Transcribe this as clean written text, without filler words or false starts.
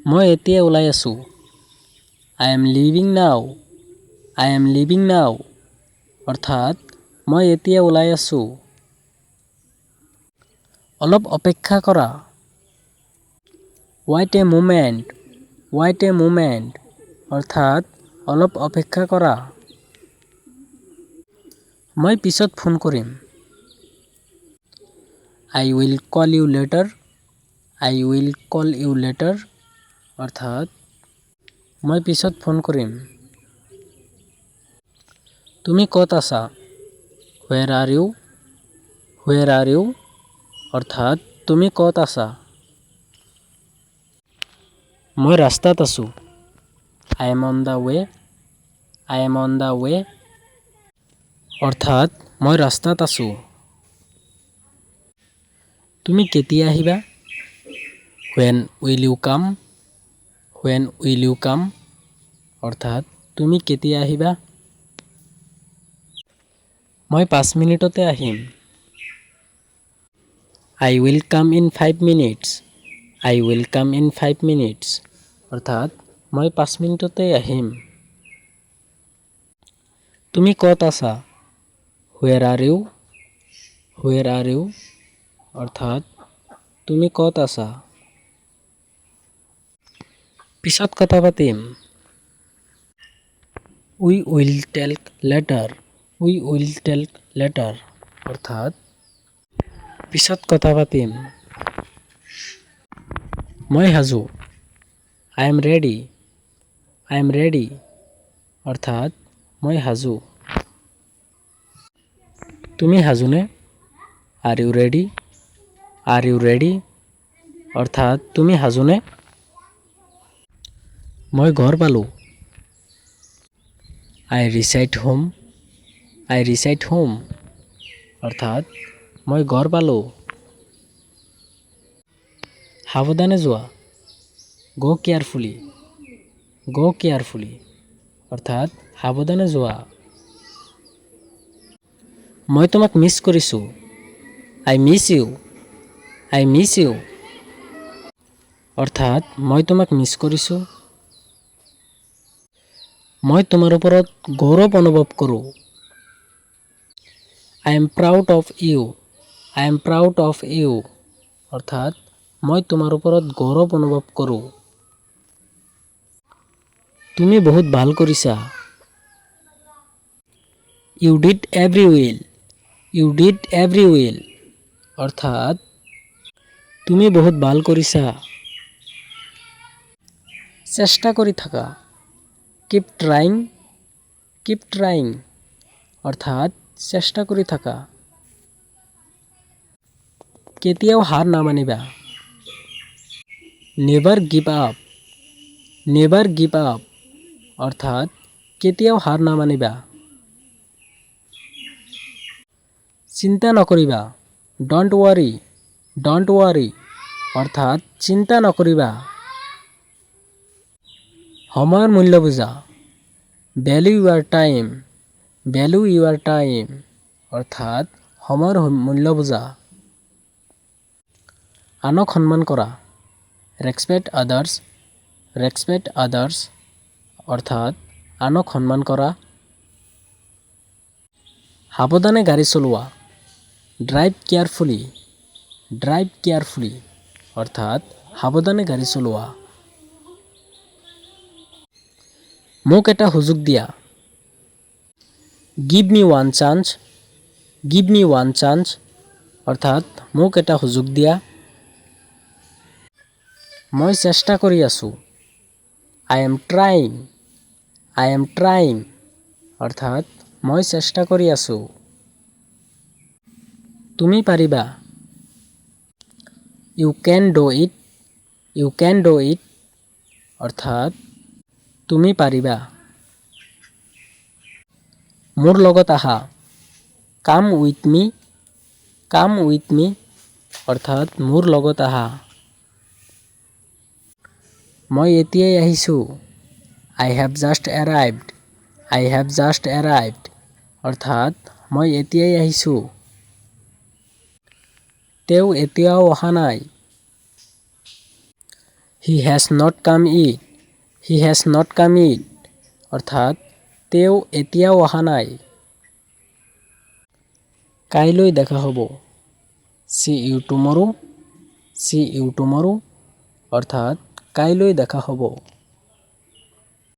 মই এতিয়া ওলাই আছোঁ। I am leaving now. I am leaving now. অৰ্থাৎ মই এতিয়া ওলাই আছোঁ। অলপ অপেক্ষা কৰা। Wait a moment. Wait a moment. অৰ্থাৎ অলপ অপেক্ষা কৰা। মই পিছত ফোন কৰিম। I will call you later. I will call you later. অৰ্থাৎ মই পিছত ফোন কৰিম। তুমি ক'ত আছা? Where are you? Where are you? অৰ্থাৎ তুমি ক'ত আছা? মই ৰাস্তাত আছোঁ। I am on the way. I am on the way. অৰ্থাৎ মই ৰাস্তাত আছোঁ। তুমি কেতিয়া আহিবা? When will you come? When will you come? অৰ্থাৎ তুমি কেতিয়া আহিবা? মই 5 মিনিটতে আহিম। I will come in 5 minutes. I will come in 5 minutes. অৰ্থাৎ মই 5 মিনিটতে আহিম। তুমি ক'ত আছা? Where are you? Where are you? অৰ্থাৎ তুমি ক'ত আছা? পিছত কথা পাতিম। We will talk later. We will talk later. অৰ্থাৎ পিছত কথা পাতিম। মই সাজু। I am ready. I am ready. অৰ্থাৎ মই সাজু। তুমি সাজুনে? Are you ready? Are you ready? অৰ্থাৎ তুমি সাজুনে? মই ঘৰ পালোঁ। I reached home. I reached home. অৰ্থাৎ মই ঘৰ পালোঁ। সাৱধানে যোৱা। Go carefully. Go carefully. অৰ্থাৎ সাৱধানে যোৱা। মই তোমাক মিছ কৰিছোঁ। I miss you. I miss you. অৰ্থাৎ মই তোমাক মিছ কৰিছোঁ। মই তোমাৰ ওপৰত গৌৰৱ অনুভৱ কৰোঁ। I am proud of you. I am proud of you. অৰ্থাৎ মই তোমাৰ ওপৰত গৌৰৱ অনুভৱ কৰোঁ। তুমি বহুত ভাল কৰিছা। You did every well. You did every well. অৰ্থাৎ তুমি বহুত ভাল কৰিছা। চেষ্টা কৰি থাকা। Keep trying. Keep trying. অৰ্থাৎ চেষ্টা কৰি থাকা। কেতিয়াও হাৰ নামানিবা। Never give up. Never give up. অৰ্থাৎ কেতিয়াও হাৰ নামানিবা। চিন্তা নকৰিবা। Don't worry. Don't worry. অৰ্থাৎ চিন্তা নকৰিবা। সময়ৰ মূল্য বুজা। Value your time. Value your time. অৰ্থাৎ সময়ৰ মূল্য বুজা। আনক সন্মান কৰা। Respect others. Respect others. অৰ্থাৎ আনক সন্মান কৰা। সাৱধানে গাড়ী চলোৱা। Drive carefully. Drive carefully. অৰ্থাৎ সাৱধানে গাড়ী চলোৱা। মোক এটা সুযোগ দিয়া। Give me one chance. Give me one chance. অৰ্থাৎ মোক এটা সুযোগ দিয়া। মই চেষ্টা কৰি আছোঁ। I am trying. I am trying. অৰ্থাৎ মই চেষ্টা কৰি আছোঁ। তুমি পাৰিবা। You can do it. You can do it. অৰ্থাৎ তুমি পাৰিবা। মোৰ লগত আহা। Come with me. Come with me. অৰ্থাৎ মোৰ লগত আহা। মই এতিয়াই আহিছোঁ। I have just arrived. I have just arrived. অৰ্থাৎ মই এতিয়াই আহিছোঁ। তেওঁ এতিয়াও অহা নাই। He has not come yet, he has not come yet অৰ্থাৎ তেওঁ এতিয়াও অহা নাই। কাইলৈ দেখা হ'ব, see you tomorrow, see you tomorrow অৰ্থাৎ কাইলৈ দেখা হ'ব।